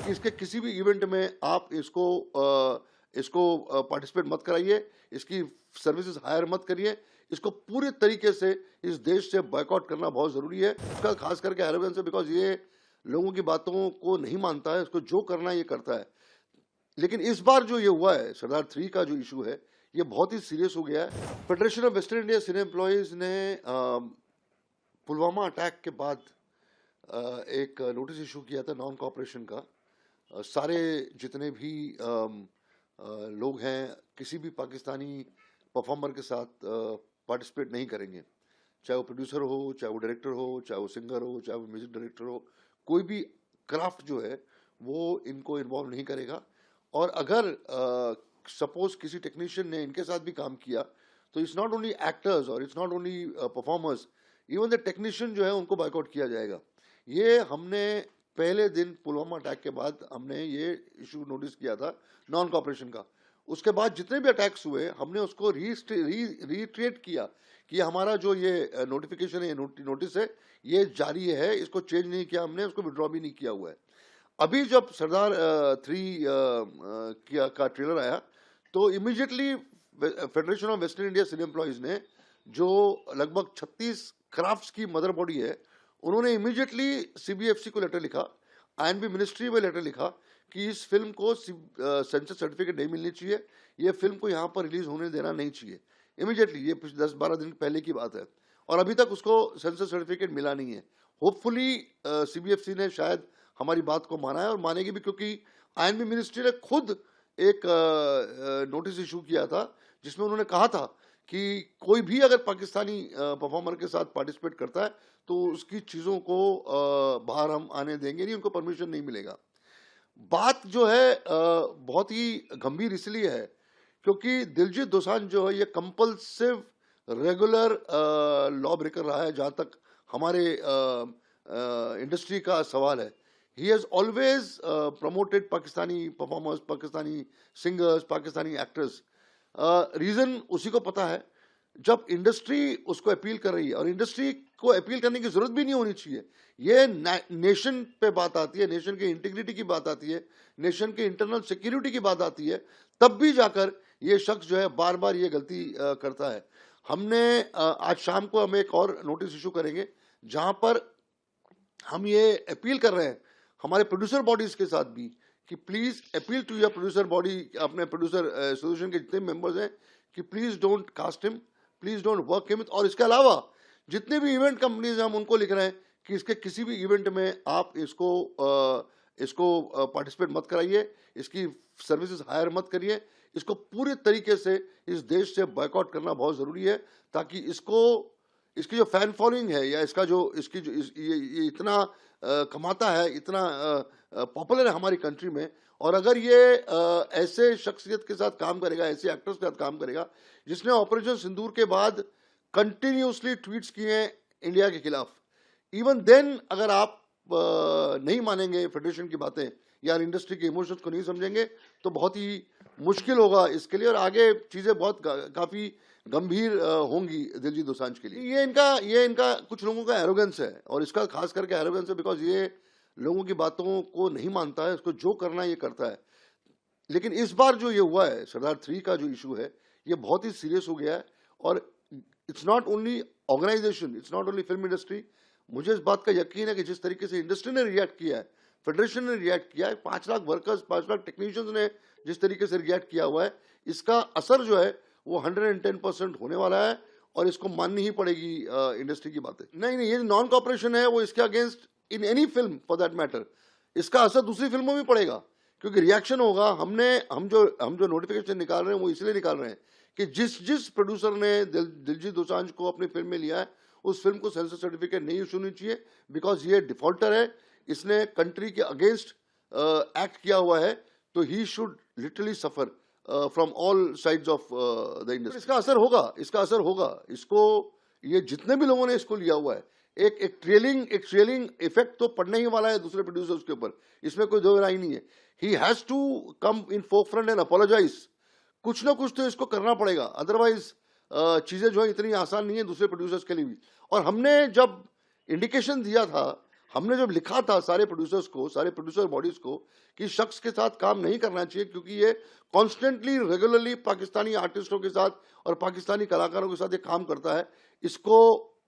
कि इसके किसी भी इवेंट में आप इसको पार्टिसिपेट मत कराइए, इसकी सर्विसेज हायर मत करिए, इसको पूरे तरीके से इस देश से बॉयकॉट करना बहुत ज़रूरी है। इसका खास करके एरोगेंस है बिकॉज़ ये लोगों की बातों को नहीं मानता है, इसको जो करना है ये करता है। लेकिन इस बार जो ये हुआ है, सरदार 3 का जो इशू है, ये बहुत ही सीरियस हो गया है। Federation of western India cine employees ने पुलवामा अटैक के बाद एक नोटिस इशू किया था नॉन कॉपरेशन का। सारे जितने भी लोग हैं किसी भी पाकिस्तानी परफॉर्मर के साथ पार्टिसिपेट नहीं करेंगे, चाहे वो प्रोड्यूसर हो, चाहे वो डायरेक्टर हो, चाहे वो सिंगर हो, चाहे वो म्यूजिक डायरेक्टर हो, कोई भी क्राफ्ट जो है वो इनको इन्वॉल्व नहीं करेगा। और अगर सपोज किसी टेक्नीशियन ने इनके साथ भी काम किया तो इट्स नॉट ओनली एक्टर्स और it's not only performers, even the technician जो है उनको बायकॉट किया जाएगा। ये हमने पहले दिन पुलवामा अटैक के बाद हमने ये इशू नोटिस किया था नॉन कॉपरेशन का। उसके बाद जितने भी अटैक्स हुए हमने उसको रीट्रेट किया कि हमारा जो ये नोटिफिकेशन है, नोटिस है, ये जारी है, इसको चेंज नहीं किया हमने, उसको विड्रॉ भी नहीं किया हुआ है। अभी जब सरदार 3 का ट्रेलर आया तो immediately federation of western India cine employees ने, जो लगभग 36 क्राफ्ट्स की मदर बॉडी है, उन्होंने इमीडिएटली सीबीएफसी को लेटर लिखा, आईएनबी मिनिस्ट्री में लेटर लिखा कि इस फिल्म को सेंसर सर्टिफिकेट नहीं मिलनी चाहिए, ये फिल्म को यहाँ पर रिलीज होने देना नहीं चाहिए इमीडिएटली। ये 10-12 दिन पहले की बात है और अभी तक उसको सेंसर सर्टिफिकेट मिला नहीं है। होपफुली सीबीएफसी ने शायद हमारी बात को माना है और मानेगी भी, क्योंकि आईएनबी मिनिस्ट्री ने खुद एक नोटिस इशू किया था जिसमें उन्होंने कहा था कि कोई भी अगर पाकिस्तानी परफॉर्मर के साथ पार्टिसिपेट करता है तो उसकी चीज़ों को बाहर हम आने देंगे नहीं, उनको परमिशन नहीं मिलेगा। बात जो है बहुत ही गंभीर इसलिए है क्योंकि दिलजीत दोसांझ जो है ये कंपल्सिव रेगुलर लॉ ब्रेकर रहा है जहाँ तक हमारे इंडस्ट्री का सवाल है। He has always promoted Pakistani performers, Pakistani singers, Pakistani actors. Reason उसी को पता है, जब इंडस्ट्री उसको अपील कर रही है, और इंडस्ट्री को अपील करने की जरूरत भी नहीं होनी चाहिए, ये नेशन पे बात आती है, नेशन के इंटीग्रिटी की बात आती है, नेशन के इंटरनल सिक्योरिटी की बात आती है, तब भी जाकर ये शख्स जो है बार बार ये गलती करता है। हमने आज शाम को हम एक और नोटिस इशू करेंगे जहां पर हम ये अपील कर रहे हैं हमारे प्रोड्यूसर बॉडीज के साथ भी कि please appeal to your producer body, अपने प्रोड्यूसर एसोसिएशन के जितने मेंबर्स हैं, कि please don't cast him, please don't work him. और इसके अलावा जितने भी इवेंट कंपनीज हैं हम उनको लिख रहे हैं कि इसके किसी भी इवेंट में आप इसको पार्टिसिपेट मत कराइए, इसकी सर्विसेज हायर मत करिए, इसको पूरे तरीके से इस देश से बॉयकॉट करना बहुत जरूरी है, ताकि इसकी जो फैन फॉलोइंग है या इसका जो ये इतना कमाता है, इतना पॉपुलर है हमारी कंट्री में, और अगर ये ऐसे शख्सियत के साथ काम करेगा, ऐसे एक्टर्स के साथ काम करेगा जिसने ऑपरेशन सिंदूर के बाद कंटिन्यूसली ट्वीट्स किए हैं इंडिया के खिलाफ, इवन देन अगर आप नहीं मानेंगे फेडरेशन की बातें या इंडस्ट्री के इमोशंस को नहीं समझेंगे तो बहुत ही मुश्किल होगा इसके लिए, और आगे चीज़ें बहुत काफ़ी गंभीर होंगी दिलजीत दोसांझ के लिए। ये इनका कुछ लोगों का एरोगेंस है, और इसका खास करके एरोगेंस है बिकॉज ये लोगों की बातों को नहीं मानता है, इसको जो करना है ये करता है। लेकिन इस बार जो ये हुआ है सरदार 3 का जो इशू है, ये बहुत ही सीरियस हो गया है, और it's not only organisation, it's not only film industry. मुझे इस बात का यकीन है कि जिस तरीके से इंडस्ट्री ने रिएक्ट किया है, फेडरेशन ने रिएक्ट किया है, 5 लाख वर्कर्स, 5 लाख टेक्नीशियंस ने जिस तरीके से रिएक्ट किया हुआ है, इसका असर जो है वो 110% होने वाला है, और इसको माननी ही पड़ेगी इंडस्ट्री की बातें। नहीं, ये नॉन कॉपरेशन है वो इसके against in any film for that matter, इसका असर दूसरी फिल्मों में पड़ेगा, क्योंकि रिएक्शन होगा। हम जो नोटिफिकेशन निकाल रहे हैं वो इसलिए निकाल रहे हैं कि जिस प्रोड्यूसर ने दिलजीत दोसांझ को अपनी फिल्म में लिया है उस फिल्म को सेंसर सर्टिफिकेट नहीं इशू होनी चाहिए, बिकॉज ये डिफॉल्टर है, इसने कंट्री के अगेंस्ट एक्ट किया हुआ है, तो he should literally suffer from all sides of the industry. इसका असर होगा, इसको ये जितने भी लोगों ने इसको लिया हुआ है, एक ट्रेलिंग इफेक्ट तो पड़ने ही वाला है दूसरे प्रोड्यूसर्स के ऊपर, इसमें कोई दो राय नहीं है। He has to come in folk front and apologise, कुछ ना कुछ तो इसको करना पड़ेगा, अदरवाइज चीजें जो है इतनी आसान नहीं है दूसरे प्रोड्यूसर्स के लिए भी। और हमने जब इंडिकेशन दिया था, हमने जब लिखा था सारे प्रोड्यूसर्स को, सारे प्रोड्यूसर बॉडीज को कि शख्स के साथ काम नहीं करना चाहिए क्योंकि ये कॉन्स्टेंटली रेगुलरली पाकिस्तानी आर्टिस्टों के साथ और पाकिस्तानी कलाकारों के साथ ये काम करता है, इसको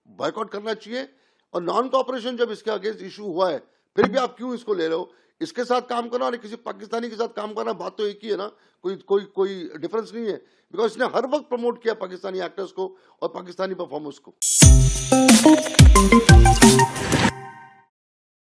बॉयकॉट करना चाहिए। और नॉन कॉपरेशन जब इसके अगेंस्ट इशू हुआ है, फिर भी आप क्यों इसको ले रहे हो? इसके साथ काम करना और किसी पाकिस्तानी के साथ काम करना, बात तो एक ही है ना, कोई कोई कोई डिफरेंस नहीं है, बिकॉज इसने हर वक्त प्रमोट किया पाकिस्तानी एक्टर्स को और पाकिस्तानी परफॉर्मर्स को।